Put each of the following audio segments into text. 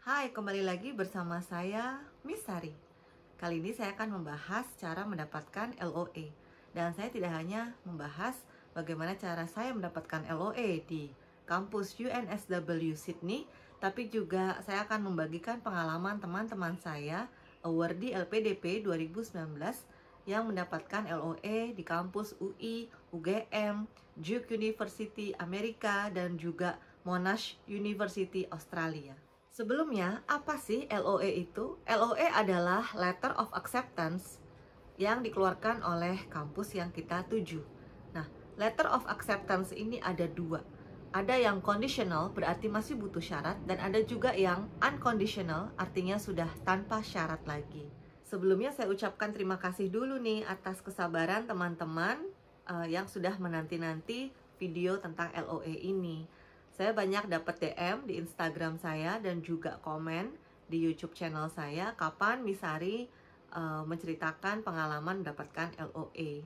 Hai, kembali lagi bersama saya, Miss Sari. Kali ini saya akan membahas cara mendapatkan LOE. Dan saya tidak hanya membahas bagaimana cara saya mendapatkan LOE di kampus UNSW Sydney, tapi juga saya akan membagikan pengalaman teman-teman saya, awardee LPDP 2019, yang mendapatkan LOE di kampus UI, UGM, Duke University Amerika, dan juga Monash University Australia. Sebelumnya, apa sih LOE itu? LOE adalah Letter of Acceptance yang dikeluarkan oleh kampus yang kita tuju. Nah, Letter of Acceptance ini ada dua. Ada yang conditional, berarti masih butuh syarat, dan ada juga yang unconditional, artinya sudah tanpa syarat lagi. Sebelumnya saya ucapkan terima kasih dulu nih atas kesabaran teman-teman yang sudah menanti-nanti video tentang LOE ini. Saya banyak dapat DM di Instagram saya dan juga komen di YouTube channel saya kapan Miss Sari menceritakan pengalaman mendapatkan LOE.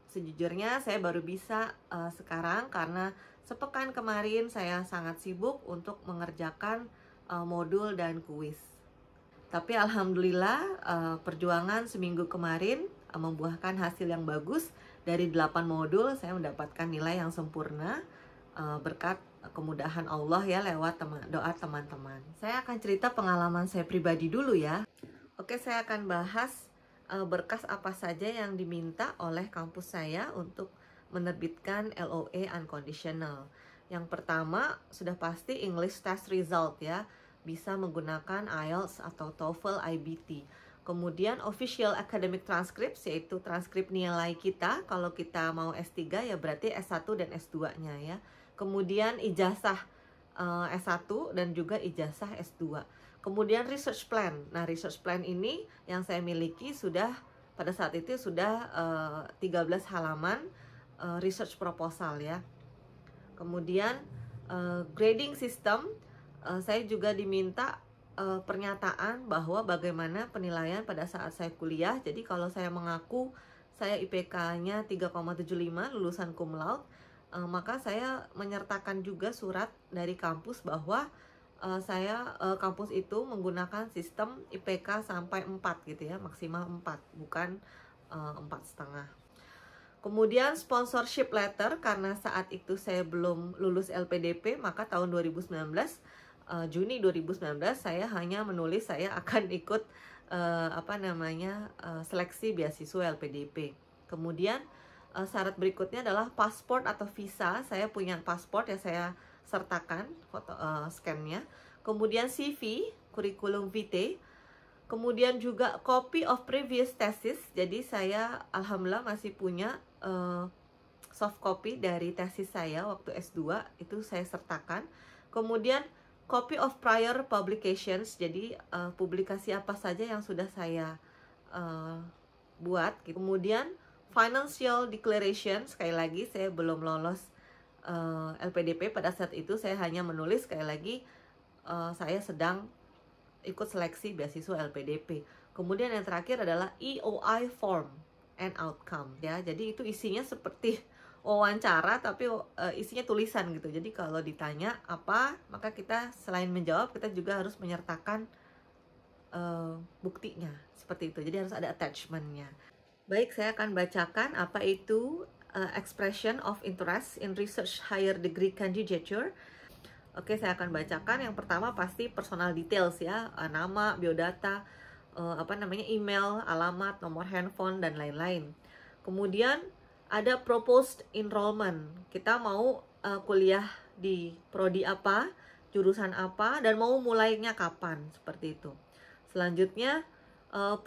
Sejujurnya saya baru bisa sekarang karena sepekan kemarin saya sangat sibuk untuk mengerjakan modul dan kuis. Tapi alhamdulillah perjuangan seminggu kemarin membuahkan hasil yang bagus. Dari 8 modul saya mendapatkan nilai yang sempurna berkat kemudahan Allah ya lewat doa teman-teman. Saya akan cerita pengalaman saya pribadi dulu ya. Oke, saya akan bahas berkas apa saja yang diminta oleh kampus saya untuk menerbitkan LOE unconditional. Yang pertama sudah pasti English test result ya. Bisa menggunakan IELTS atau TOEFL IBT. Kemudian official academic transcripts, yaitu transkrip nilai kita. Kalau kita mau S3 ya berarti S1 dan S2-nya ya. Kemudian ijazah S1 dan juga ijazah S2. Kemudian research plan. Nah, research plan ini yang saya miliki sudah pada saat itu sudah 13 halaman research proposal ya. Kemudian grading system, saya juga diminta pernyataan bahwa bagaimana penilaian pada saat saya kuliah. Jadi kalau saya mengaku saya IPK-nya 3,75 lulusan cum laude, maka saya menyertakan juga surat dari kampus bahwa kampus itu menggunakan sistem IPK sampai 4 gitu ya, maksimal 4, bukan 4,5. Kemudian sponsorship letter, karena saat itu saya belum lulus LPDP, maka tahun 2019, Juni 2019 saya hanya menulis saya akan ikut seleksi beasiswa LPDP. Kemudian syarat berikutnya adalah paspor atau visa. Saya punya paspor ya, saya sertakan foto scan-nya. Kemudian CV, curriculum vitae. Kemudian juga copy of previous thesis. Jadi saya alhamdulillah masih punya soft copy dari tesis saya waktu S2, itu saya sertakan. Kemudian copy of prior publications. Jadi publikasi apa saja yang sudah saya buat. Kemudian financial declaration, sekali lagi saya belum lolos LPDP pada saat itu, saya hanya menulis sekali lagi saya sedang ikut seleksi beasiswa LPDP. Kemudian yang terakhir adalah EOI form and outcome ya. Jadi itu isinya seperti wawancara tapi isinya tulisan gitu. Jadi kalau ditanya apa, maka kita selain menjawab kita juga harus menyertakan buktinya seperti itu. Jadi harus ada attachment-nya. Baik, saya akan bacakan apa itu expression of interest in research higher degree candidature. Oke, saya akan bacakan. Yang pertama pasti personal details ya, nama, biodata, email, alamat, nomor handphone, dan lain-lain. Kemudian ada proposed enrollment. Kita mau kuliah di prodi apa, jurusan apa, dan mau mulainya kapan, seperti itu. Selanjutnya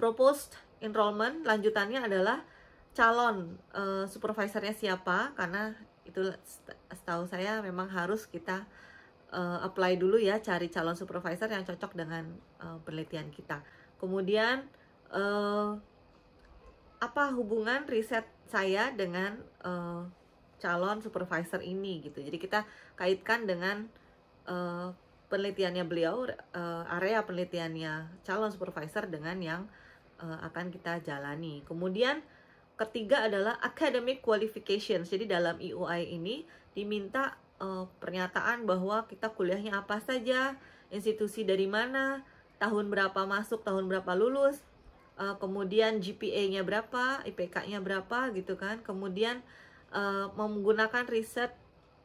proposed enrollment, lanjutannya adalah calon supervisornya siapa, karena itu setahu saya memang harus kita apply dulu ya, cari calon supervisor yang cocok dengan penelitian kita. Kemudian apa hubungan riset saya dengan calon supervisor ini gitu. Jadi kita kaitkan dengan penelitiannya beliau, area penelitiannya calon supervisor dengan yang akan kita jalani. Kemudian ketiga adalah academic qualifications. Jadi dalam EOI ini diminta pernyataan bahwa kita kuliahnya apa saja, institusi dari mana, tahun berapa masuk, tahun berapa lulus, kemudian GPA-nya berapa, IPK-nya berapa gitu kan. Kemudian menggunakan riset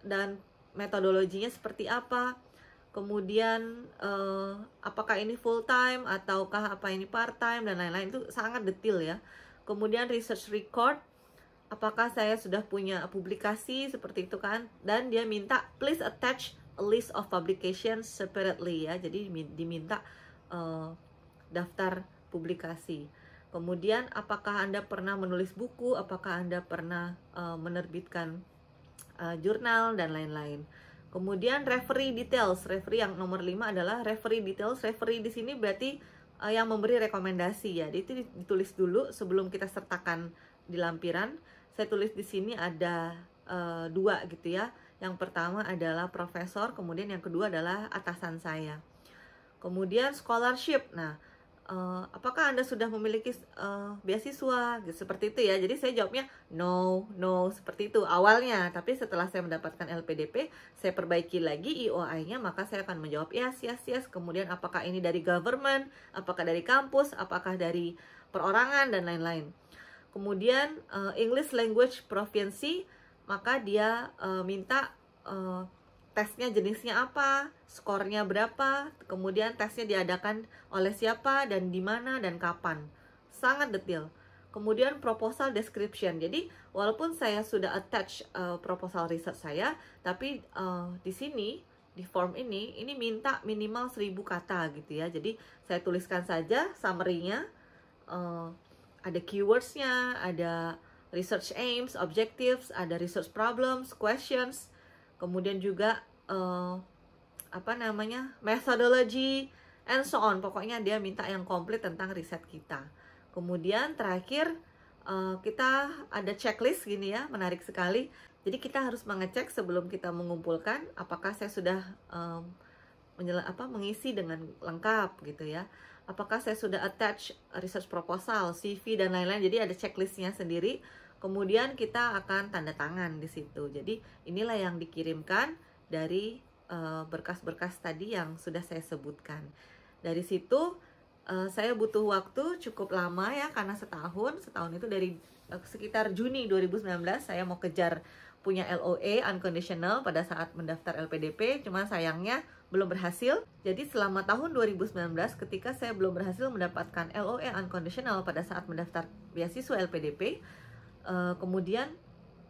dan metodologinya seperti apa. Kemudian apakah ini full time ataukah apa ini part time dan lain-lain, itu sangat detail ya. Kemudian research record, apakah saya sudah punya publikasi seperti itu kan. Dan dia minta please attach a list of publications separately ya. Jadi diminta daftar publikasi. Kemudian apakah Anda pernah menulis buku, apakah Anda pernah menerbitkan jurnal dan lain-lain. Kemudian referee details. Referee yang nomor 5 adalah referee details. Referee di sini berarti yang memberi rekomendasi ya. Jadi itu ditulis dulu sebelum kita sertakan di lampiran. Saya tulis di sini ada 2 gitu ya. Yang pertama adalah profesor, kemudian yang kedua adalah atasan saya. Kemudian scholarship. Nah, apakah Anda sudah memiliki beasiswa gitu, seperti itu ya. Jadi saya jawabnya no seperti itu awalnya. Tapi setelah saya mendapatkan LPDP, saya perbaiki lagi EOI-nya, maka saya akan menjawab yes. Kemudian apakah ini dari government, apakah dari kampus, apakah dari perorangan dan lain-lain. Kemudian English language proficiency, maka dia minta tesnya jenisnya apa, skornya berapa, kemudian tesnya diadakan oleh siapa dan di mana dan kapan. Sangat detail. Kemudian proposal description. Jadi walaupun saya sudah attach proposal riset saya, tapi di sini di form ini minta minimal 1000 kata gitu ya. Jadi saya tuliskan saja summary-nya, ada keywords-nya, ada research aims, objectives, ada research problems, questions. Kemudian juga methodology and so on. Pokoknya dia minta yang komplit tentang riset kita. Kemudian terakhir kita ada checklist gini ya, menarik sekali. Jadi kita harus mengecek sebelum kita mengumpulkan apakah saya sudah mengisi dengan lengkap gitu ya. Apakah saya sudah attach research proposal, CV dan lain-lain. Jadi ada checklistnya sendiri. Kemudian kita akan tanda tangan di situ. Jadi inilah yang dikirimkan dari berkas-berkas tadi yang sudah saya sebutkan. Dari situ saya butuh waktu cukup lama ya, karena setahun itu dari sekitar Juni 2019 saya mau kejar punya LOA unconditional pada saat mendaftar LPDP, cuma sayangnya belum berhasil. Jadi selama tahun 2019 ketika saya belum berhasil mendapatkan LOA unconditional pada saat mendaftar beasiswa LPDP, kemudian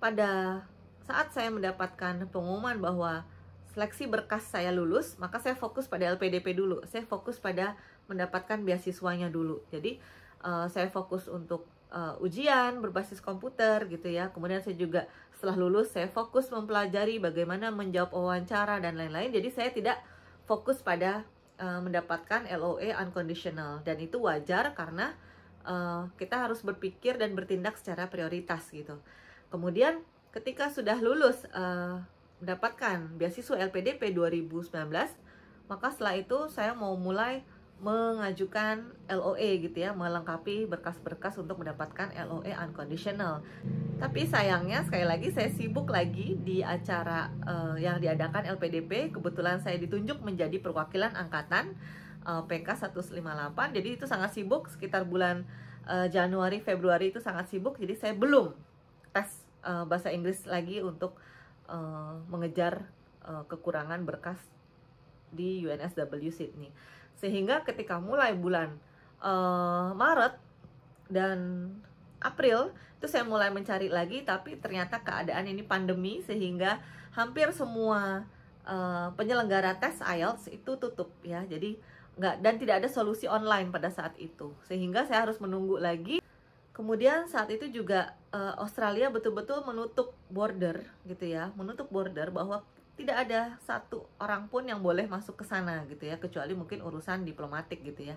pada saat saya mendapatkan pengumuman bahwa seleksi berkas saya lulus, maka saya fokus pada LPDP dulu. Saya fokus pada mendapatkan beasiswanya dulu. Jadi saya fokus untuk ujian berbasis komputer gitu ya. Kemudian saya juga setelah lulus saya fokus mempelajari bagaimana menjawab wawancara dan lain-lain. Jadi saya tidak fokus pada mendapatkan LOA unconditional, dan itu wajar karena kita harus berpikir dan bertindak secara prioritas gitu. Kemudian ketika sudah lulus mendapatkan beasiswa LPDP 2019, maka setelah itu saya mau mulai mengajukan LOA gitu ya, melengkapi berkas-berkas untuk mendapatkan LOA unconditional. Tapi sayangnya sekali lagi saya sibuk lagi di acara yang diadakan LPDP. Kebetulan saya ditunjuk menjadi perwakilan angkatan PK 158. Jadi itu sangat sibuk, sekitar bulan Januari Februari itu sangat sibuk. Jadi saya belum tes bahasa Inggris lagi untuk mengejar kekurangan berkas di UNSW Sydney. Sehingga ketika mulai bulan Maret dan April itu saya mulai mencari lagi, tapi ternyata keadaan ini pandemi sehingga hampir semua penyelenggara tes IELTS itu tutup ya. Jadi dan tidak ada solusi online pada saat itu, sehingga saya harus menunggu lagi. Kemudian saat itu juga Australia betul-betul menutup border gitu ya, menutup border bahwa tidak ada satu orang pun yang boleh masuk ke sana gitu ya, kecuali mungkin urusan diplomatik gitu ya.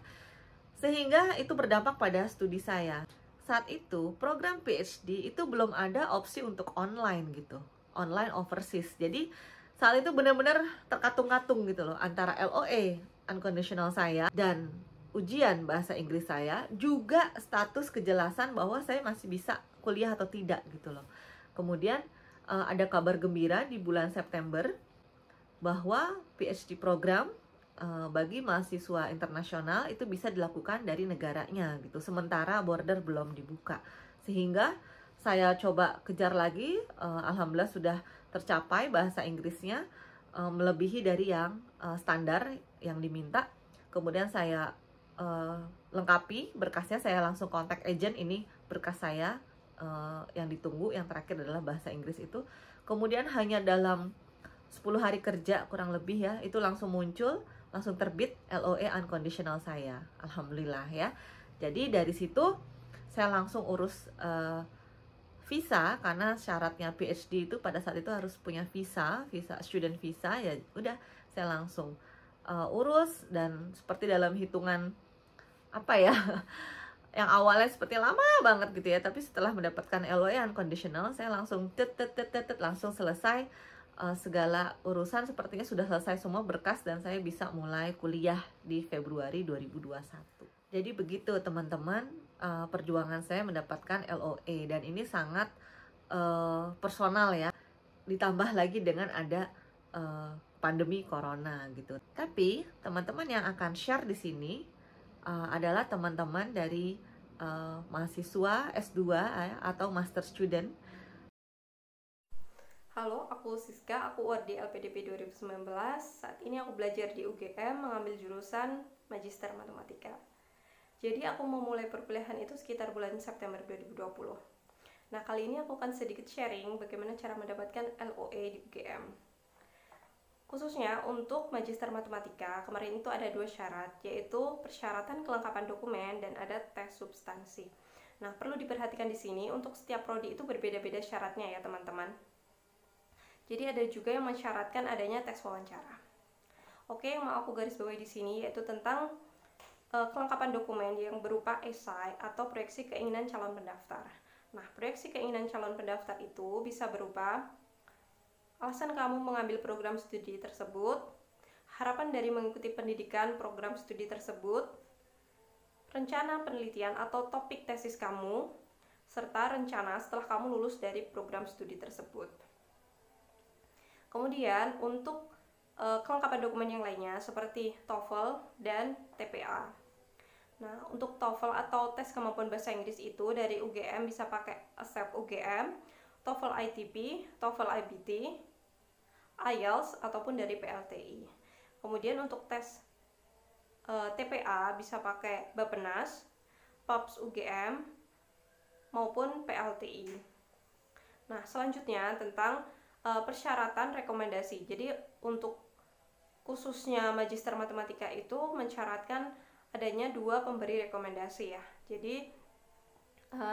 Sehingga itu berdampak pada studi saya. Saat itu program PhD itu belum ada opsi untuk online gitu, online overseas. Jadi saat itu benar-benar terkatung-katung gitu loh, antara LOA unconditional saya dan ujian bahasa Inggris saya, juga status kejelasan bahwa saya masih bisa kuliah atau tidak gitu loh. Kemudian ada kabar gembira di bulan September bahwa PhD program bagi mahasiswa internasional itu bisa dilakukan dari negaranya gitu, sementara border belum dibuka. Sehingga saya coba kejar lagi, alhamdulillah sudah tercapai bahasa Inggrisnya melebihi dari yang standar yang diminta. Kemudian saya lengkapi berkasnya, saya langsung kontak agent, ini berkas saya yang ditunggu, yang terakhir adalah bahasa Inggris itu. Kemudian hanya dalam 10 hari kerja kurang lebih ya, itu langsung muncul, langsung terbit LOA unconditional saya, alhamdulillah ya. Jadi dari situ saya langsung urus visa, karena syaratnya PhD itu pada saat itu harus punya visa student visa ya. Udah saya langsung urus, dan seperti dalam hitungan apa ya yang awalnya seperti lama banget gitu ya, tapi setelah mendapatkan LOA unconditional saya langsung langsung selesai segala urusan, sepertinya sudah selesai semua berkas, dan saya bisa mulai kuliah di Februari 2021. Jadi begitu teman-teman, perjuangan saya mendapatkan LOA, dan ini sangat personal ya, ditambah lagi dengan ada pandemi corona gitu. Tapi teman-teman yang akan share di sini adalah teman-teman dari mahasiswa S2 atau master student. Halo, aku Siska, aku UAR di LPDP 2019. Saat ini aku belajar di UGM mengambil jurusan Magister Matematika. Jadi aku memulai perkuliahan itu sekitar bulan September 2020. Nah, kali ini aku akan sedikit sharing bagaimana cara mendapatkan LOA di UGM. Khususnya untuk Magister Matematika, kemarin itu ada 2 syarat, yaitu persyaratan kelengkapan dokumen dan ada tes substansi. Nah, perlu diperhatikan di sini, untuk setiap prodi itu berbeda-beda syaratnya ya teman-teman. Jadi ada juga yang mensyaratkan adanya tes wawancara. Oke, yang mau aku garis bawahi di sini yaitu tentang kelengkapan dokumen yang berupa esai atau proyeksi keinginan calon pendaftar. Nah, proyeksi keinginan calon pendaftar itu bisa berupa alasan kamu mengambil program studi tersebut, harapan dari mengikuti pendidikan program studi tersebut, rencana penelitian atau topik tesis kamu, serta rencana setelah kamu lulus dari program studi tersebut. Kemudian untuk kelengkapan dokumen yang lainnya seperti TOEFL dan TPA. Nah, untuk TOEFL atau tes kemampuan bahasa Inggris itu dari UGM bisa pakai ASEP UGM, TOEFL ITP, TOEFL IBT, IELTS ataupun dari PLTI. Kemudian untuk tes TPA bisa pakai Bappenas, PAPS UGM maupun PLTI. Nah, selanjutnya tentang persyaratan rekomendasi. Jadi untuk khususnya Magister Matematika itu mensyaratkan adanya 2 pemberi rekomendasi ya. Jadi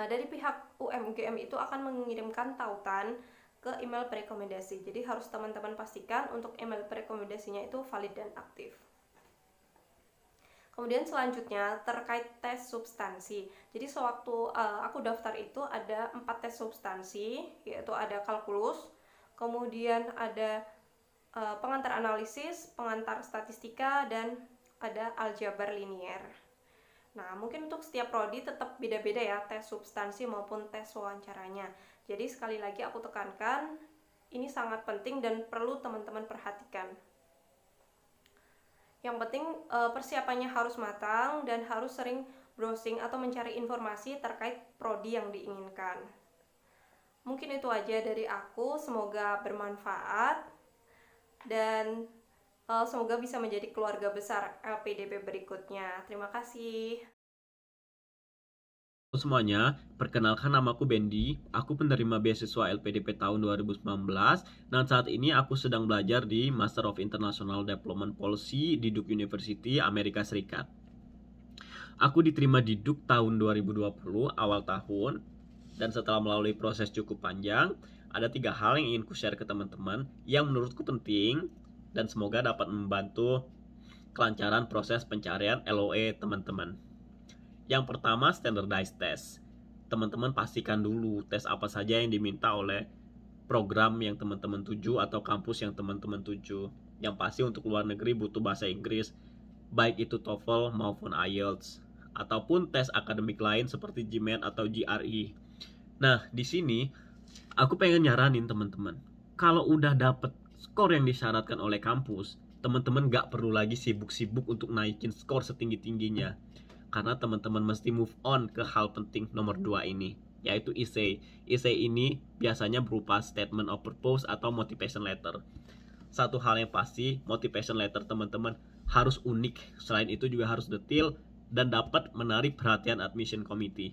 dari pihak UGM itu akan mengirimkan tautan ke email perekomendasi. Jadi harus teman-teman pastikan untuk email perekomendasinya itu valid dan aktif. Kemudian selanjutnya terkait tes substansi. Jadi sewaktu aku daftar itu ada 4 tes substansi, yaitu ada kalkulus, kemudian ada pengantar analisis, pengantar statistika, dan ada aljabar linier. Nah, mungkin untuk setiap prodi tetap beda-beda ya tes substansi maupun tes wawancaranya. Jadi sekali lagi aku tekankan, ini sangat penting dan perlu teman-teman perhatikan. Yang penting persiapannya harus matang dan harus sering browsing atau mencari informasi terkait prodi yang diinginkan. Mungkin itu aja dari aku, semoga bermanfaat dan semoga bisa menjadi keluarga besar LPDP berikutnya. Terima kasih. Halo semuanya, perkenalkan namaku Bendy, aku penerima beasiswa LPDP tahun 2019 dan saat ini aku sedang belajar di Master of International Development Policy di Duke University, Amerika Serikat. Aku diterima di Duke tahun 2020, awal tahun. Dan setelah melalui proses cukup panjang, ada 3 hal yang ingin ku share ke teman-teman yang menurutku penting dan semoga dapat membantu kelancaran proses pencarian LOA teman-teman. Yang pertama, standardized test. Teman-teman pastikan dulu tes apa saja yang diminta oleh program yang teman-teman tuju atau kampus yang teman-teman tuju. Yang pasti untuk luar negeri butuh bahasa Inggris, baik itu TOEFL maupun IELTS, ataupun tes akademik lain seperti GMAT atau GRE. Nah, di sini aku pengen nyaranin teman-teman, kalau udah dapet skor yang disyaratkan oleh kampus, teman-teman gak perlu lagi sibuk-sibuk untuk naikin skor setinggi-tingginya, karena teman-teman mesti move on ke hal penting nomor 2 ini, yaitu essay. Essay ini biasanya berupa statement of purpose atau motivation letter. Satu hal yang pasti, motivation letter teman-teman harus unik, selain itu juga harus detail dan dapat menarik perhatian admission committee.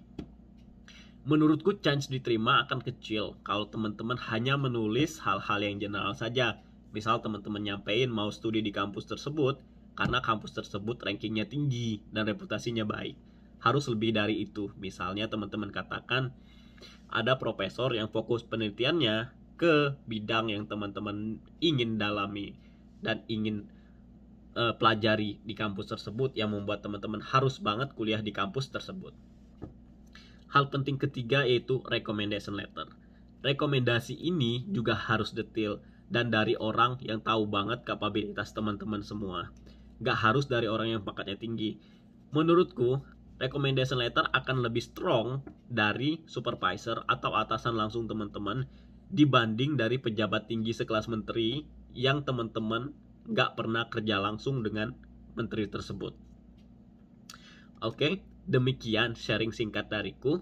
Menurutku chance diterima akan kecil kalau teman-teman hanya menulis hal-hal yang general saja. Misal teman-teman nyampein mau studi di kampus tersebut karena kampus tersebut rankingnya tinggi dan reputasinya baik. Harus lebih dari itu. Misalnya teman-teman katakan ada profesor yang fokus penelitiannya ke bidang yang teman-teman ingin dalami dan ingin pelajari di kampus tersebut, yang membuat teman-teman harus banget kuliah di kampus tersebut. Hal penting ketiga yaitu recommendation letter. Rekomendasi ini juga harus detail dan dari orang yang tahu banget kapabilitas teman-teman semua. Gak harus dari orang yang pangkatnya tinggi. Menurutku, recommendation letter akan lebih strong dari supervisor atau atasan langsung teman-teman dibanding dari pejabat tinggi sekelas menteri yang teman-teman gak pernah kerja langsung dengan menteri tersebut. Oke, demikian sharing singkat dariku,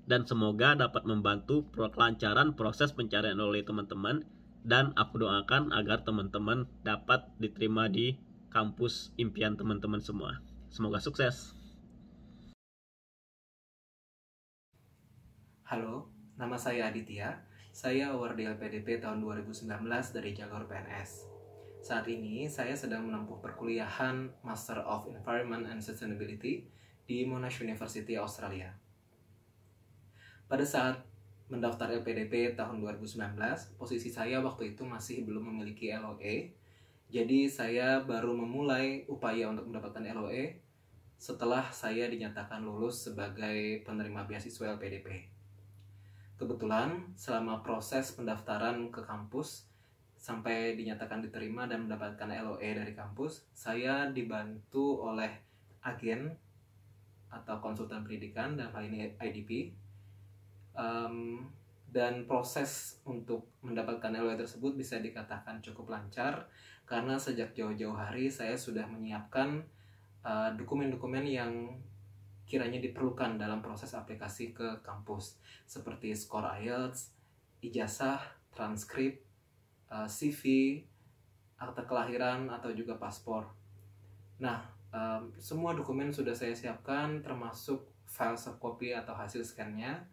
dan semoga dapat membantu kelancaran proses pencarian oleh teman-teman, dan aku doakan agar teman-teman dapat diterima di kampus impian teman-teman semua. Semoga sukses. Halo, nama saya Aditya. Saya award LPDP tahun 2019 dari Jagoer PNS. Saat ini saya sedang menempuh perkuliahan Master of Environment and Sustainability di Monash University Australia. Pada saat mendaftar LPDP tahun 2019, posisi saya waktu itu masih belum memiliki LOE. Jadi saya baru memulai upaya untuk mendapatkan LOE setelah saya dinyatakan lulus sebagai penerima beasiswa LPDP. Kebetulan selama proses pendaftaran ke kampus sampai dinyatakan diterima dan mendapatkan LOE dari kampus, saya dibantu oleh agen atau konsultan pendidikan, dalam hal ini IDP. Dan proses untuk mendapatkan LOE tersebut bisa dikatakan cukup lancar karena sejak jauh-jauh hari saya sudah menyiapkan dokumen-dokumen yang kiranya diperlukan dalam proses aplikasi ke kampus, seperti skor IELTS, ijazah, transkrip, CV, akta kelahiran, atau juga paspor. Nah, semua dokumen sudah saya siapkan, termasuk file soft copy atau hasil scan-nya,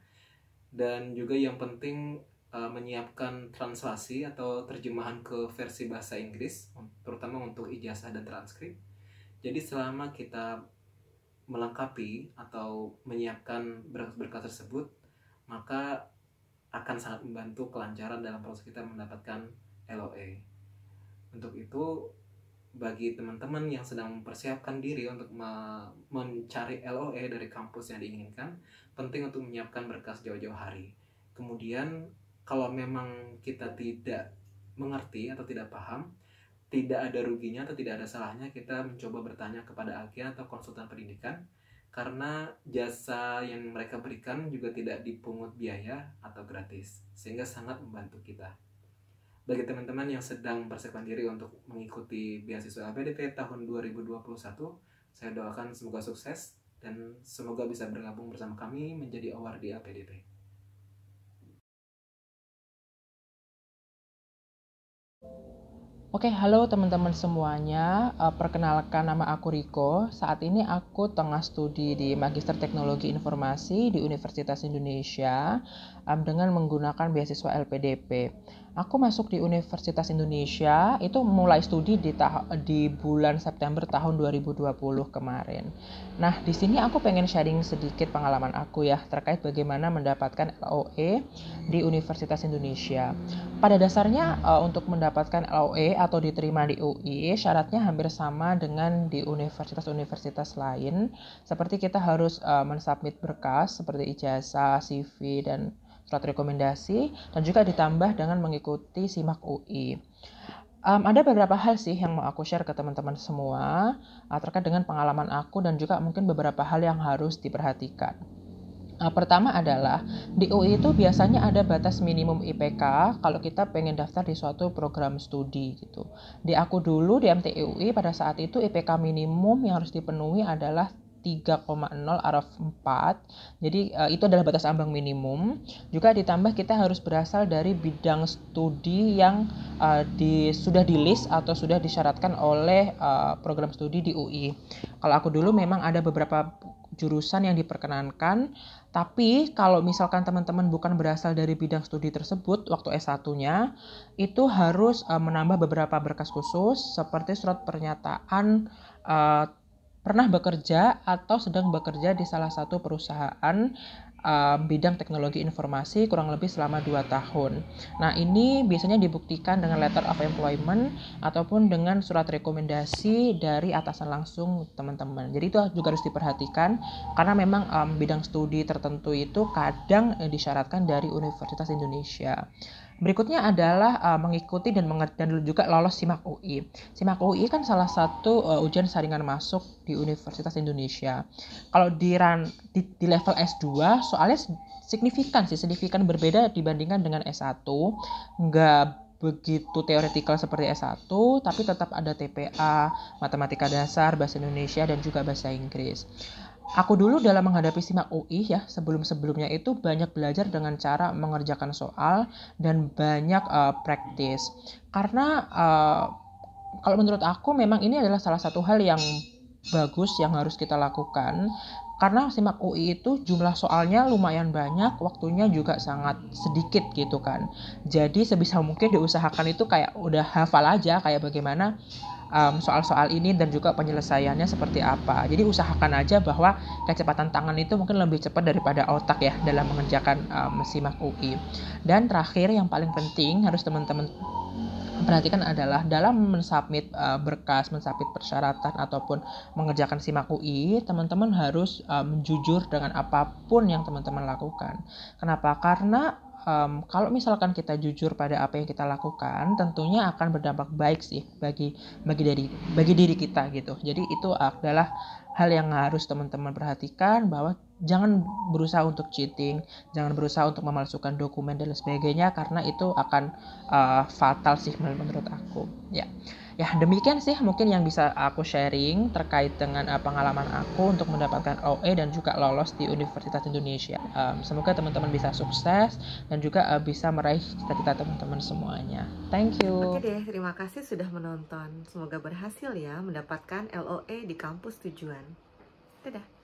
dan juga yang penting menyiapkan translasi atau terjemahan ke versi bahasa Inggris, terutama untuk ijazah dan transkrip. Jadi selama kita melengkapi atau menyiapkan berkas tersebut, maka akan sangat membantu kelancaran dalam proses kita mendapatkan LOE. Untuk itu, bagi teman-teman yang sedang mempersiapkan diri untuk mencari LOE dari kampus yang diinginkan, penting untuk menyiapkan berkas jauh-jauh hari. Kemudian, kalau memang kita tidak mengerti atau tidak paham, tidak ada ruginya atau tidak ada salahnya kita mencoba bertanya kepada agen atau konsultan pendidikan, karena jasa yang mereka berikan juga tidak dipungut biaya atau gratis, sehingga sangat membantu kita. Bagi teman-teman yang sedang mempersiapkan diri untuk mengikuti beasiswa LPDP tahun 2021, saya doakan semoga sukses dan semoga bisa bergabung bersama kami menjadi award di LPDP. Oke, halo teman-teman semuanya. Perkenalkan, nama aku Riko. Saat ini aku tengah studi di Magister Teknologi Informasi di Universitas Indonesia dengan menggunakan beasiswa LPDP. Aku masuk di Universitas Indonesia itu mulai studi di bulan September tahun 2020 kemarin. Nah, di sini aku pengen sharing sedikit pengalaman aku ya terkait bagaimana mendapatkan LOE di Universitas Indonesia. Pada dasarnya untuk mendapatkan LOE atau diterima di UI, syaratnya hampir sama dengan di universitas-universitas lain. Seperti kita harus mensubmit berkas seperti ijazah, CV, dan surat rekomendasi, dan juga ditambah dengan mengikuti SIMAK UI. Ada beberapa hal sih yang mau aku share ke teman-teman semua terkait dengan pengalaman aku dan juga mungkin beberapa hal yang harus diperhatikan. Pertama adalah di UI itu biasanya ada batas minimum IPK kalau kita pengen daftar di suatu program studi gitu. Di aku dulu di MTI UI pada saat itu IPK minimum yang harus dipenuhi adalah 3,0 out of 4. Jadi itu adalah batas ambang minimum. Juga ditambah kita harus berasal dari bidang studi yang sudah di list atau sudah disyaratkan oleh program studi di UI. Kalau aku dulu memang ada beberapa jurusan yang diperkenankan, tapi kalau misalkan teman-teman bukan berasal dari bidang studi tersebut waktu S1-nya, itu harus menambah beberapa berkas khusus seperti surat pernyataan pernah bekerja atau sedang bekerja di salah satu perusahaan bidang teknologi informasi kurang lebih selama 2 tahun. Nah, ini biasanya dibuktikan dengan letter of employment ataupun dengan surat rekomendasi dari atasan langsung teman-teman. Jadi itu juga harus diperhatikan karena memang bidang studi tertentu itu kadang disyaratkan dari Universitas Indonesia. Berikutnya adalah mengikuti dan juga lolos SIMAK UI. SIMAK UI kan salah satu ujian saringan masuk di Universitas Indonesia. Kalau di level S2 soalnya signifikan berbeda dibandingkan dengan S1. Nggak begitu teoretikal seperti S1, tapi tetap ada TPA, matematika dasar, bahasa Indonesia, dan juga bahasa Inggris. Aku dulu dalam menghadapi SIMAK UI ya, sebelumnya itu banyak belajar dengan cara mengerjakan soal dan banyak praktis. Karena kalau menurut aku memang ini adalah salah satu hal yang bagus yang harus kita lakukan. Karena SIMAK UI itu jumlah soalnya lumayan banyak, waktunya juga sangat sedikit gitu kan. Jadi sebisa mungkin diusahakan itu kayak udah hafal aja kayak bagaimana soal-soal ini dan juga penyelesaiannya seperti apa. Jadi usahakan aja bahwa kecepatan tangan itu mungkin lebih cepat daripada otak ya dalam mengerjakan SIMAK UI. Dan terakhir yang paling penting harus teman-teman perhatikan adalah dalam mensubmit berkas, mensubmit persyaratan ataupun mengerjakan SIMAK UI, teman-teman harus jujur dengan apapun yang teman-teman lakukan. Kenapa? Karena kalau misalkan kita jujur pada apa yang kita lakukan, tentunya akan berdampak baik sih bagi diri kita gitu. Jadi itu adalah hal yang harus teman-teman perhatikan, bahwa jangan berusaha untuk cheating, jangan berusaha untuk memalsukan dokumen dan sebagainya, karena itu akan fatal sih menurut aku. Ya demikian sih mungkin yang bisa aku sharing terkait dengan pengalaman aku untuk mendapatkan OE dan juga lolos di Universitas Indonesia. Semoga teman-teman bisa sukses dan juga bisa meraih cita-cita teman-teman semuanya. Thank you. Oke deh, terima kasih sudah menonton. Semoga berhasil ya mendapatkan LOE di kampus tujuan. Dadah.